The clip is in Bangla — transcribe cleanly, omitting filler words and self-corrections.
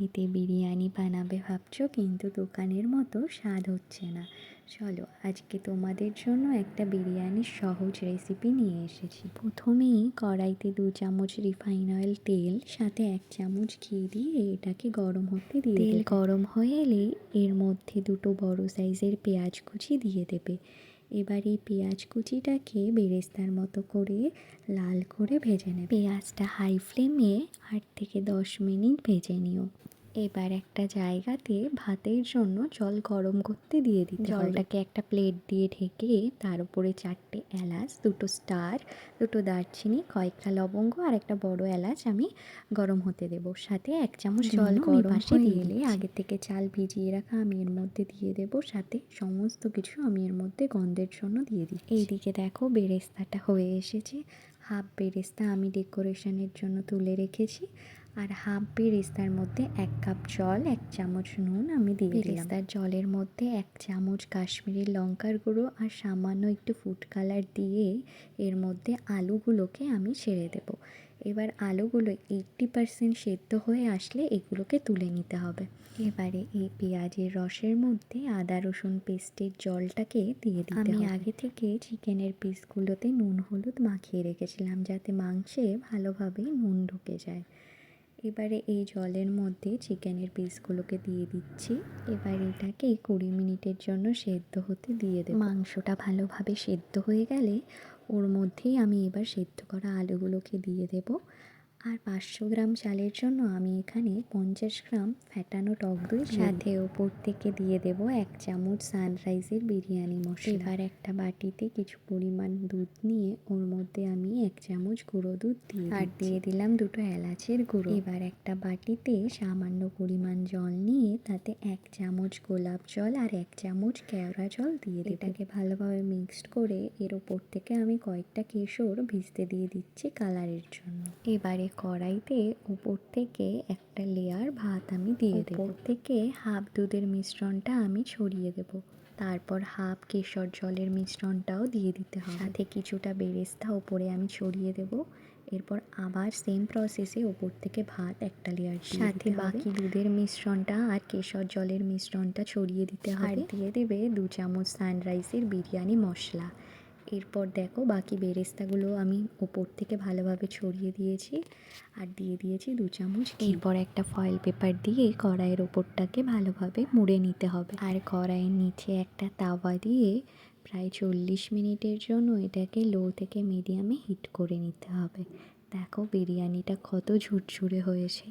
বাড়িতে বিরিয়ানি বানাবে ভাবছো, কিন্তু দোকানের মতো স্বাদ হচ্ছে না। চলো আজকে তোমাদের জন্য একটা বিরিয়ানির সহজ রেসিপি নিয়ে এসেছি। প্রথমেই কড়াইতে 2 চামচ রিফাইন অয়েল তেল, সাথে 1 চামচ ঘি দিয়ে এটাকে গরম হতে দিয়ে তেল গরম হয়ে এলেই এর মধ্যে 2টো বড় সাইজের পেঁয়াজ কুচি দিয়ে দেবে। এবার এই পেঁয়াজ কুচিটাকে বেরেস্তার মতো করে লাল করে ভেজে নেবে। পেঁয়াজটা হাই ফ্লেমে 8 থেকে 10 মিনিট ভেজে নিও। এবার একটা জায়গাতে ভাতের জন্য জল গরম করতে দিয়ে দিতে হবে। জলটাকে একটা প্লেট দিয়ে ঢেকে তার উপরে 4টে এলাচ, 2টো স্টার, 2টো দারচিনি, কয়েকটা লবঙ্গ আর একটা বড় এলাচ আমি গরম হতে দেব। সাথে 1 চামচ জল গরম পাশে দিয়ে এলে আগে থেকে চাল ভিজিয়ে রাখা আমি এর মধ্যে দিয়ে দেব। সাথে সমস্ত কিছু আমি এর মধ্যে গন্ধের জন্য দিয়ে দিই। এইদিকে দেখো বেরেস্তাটা হয়ে এসেছে। হাফ বেরেস্তা আমি ডেকোরেশনের জন্য তুলে রেখেছি, আর হাফ বেরেস্তার মধ্যে 1 কাপ জল, 1 চামচ নুন আমি দিয়ে দিলাম। বেরেস্তার জলের মধ্যে 1 চামচ কাশ্মীরি লঙ্কার গুঁড়ো আর সামান্য একটু ফুড কালার দিয়ে এর মধ্যে আলুগুলোকে আমি ছেড়ে দেব। এবার আলুগুলো 80% সেদ্ধ হয়ে আসলে এগুলোকে তুলে নিতে হবে। এবারে এই পেঁয়াজের রসের মধ্যে আদা রসুন পেস্টের জলটাকে দিয়ে দিতে হবে। আমি আগে থেকে চিকেনের পিসগুলোতে নুন হলুদ মাখিয়ে রেখেছিলাম, যাতে মাংসে ভালোভাবে নুন ঢুকে যায়। এবারে এই জলের মধ্যে চিকেনের পিসগুলোকে দিয়ে দিচ্ছি। এবার এটাকে 20 মিনিটের জন্য সেদ্ধ হতে দিয়ে দেব। মাংসটা ভালোভাবে সেদ্ধ হয়ে গেলে ওর মধ্যেই আমি এবার সেদ্ধ করা আলুগুলোকে দিয়ে দেব। আর 500 গ্রাম চালের জন্য আমি এখানে 50 গ্রাম ফ্যাটানো টক দই, সাথে ওপর থেকে দিয়ে দেব 1 চামচ সানরাইজের বিরিয়ানি মশলা। এবার একটা বাটিতে কিছু পরিমাণ দুধ নিয়ে ওর মধ্যে আমি 1 চামচ গুঁড়ো দুধ দিয়ে আর দিয়ে দিলাম 2টো এলাচের গুঁড়ো। এবার একটা বাটিতে সামান্য পরিমাণ জল নিয়ে তাতে 1 চামচ গোলাপ জল আর 1 চামচ কেওড়া জল দিয়ে দেব। এটাকে ভালোভাবে মিক্সড করে এর ওপর থেকে আমি কয়েকটা কেশর ভিজতে দিয়ে দিচ্ছি কালারের জন্য। এবারে কড়াইতে উপর থেকে একটা লেয়ার ভাত আমি দিয়ে দেব। উপর থেকে হাফ দুধের মিশ্রণটা আমি ছড়িয়ে দেব। তারপর হাফ কেশর জলের মিশ্রণটাও দিয়ে দিতে হবে। সাথে কিছুটা বেরেস্তা ওপরে আমি ছড়িয়ে দেব। এরপর আবার সেম প্রসেসে ওপর থেকে ভাত একটা লেয়ার সাথে বাকি দুধের মিশ্রণটা আর কেশর জলের মিশ্রণটা ছড়িয়ে দিতে হবে। আর দিয়ে দেবে 2 চামচ সানরাইজের বিরিয়ানি মশলা। এরপর দেখো বাকি বেরেস্তাগুলো আমি ওপর থেকে ভালোভাবে ছড়িয়ে দিয়েছি আর দিয়ে দিয়েছি 2 চামচ ঘি। এরপর একটা ফয়েল পেপার দিয়ে কড়াইয়ের ওপরটাকে ভালোভাবে মুড়ে নিতে হবে। আর কড়াইয়ের নিচে একটা তাওয়া দিয়ে প্রায় 40 মিনিটের জন্য এটাকে লো থেকে মিডিয়ামে হিট করে নিতে হবে। দেখো বিরিয়ানিটা কত ঝুরঝুরে হয়েছে।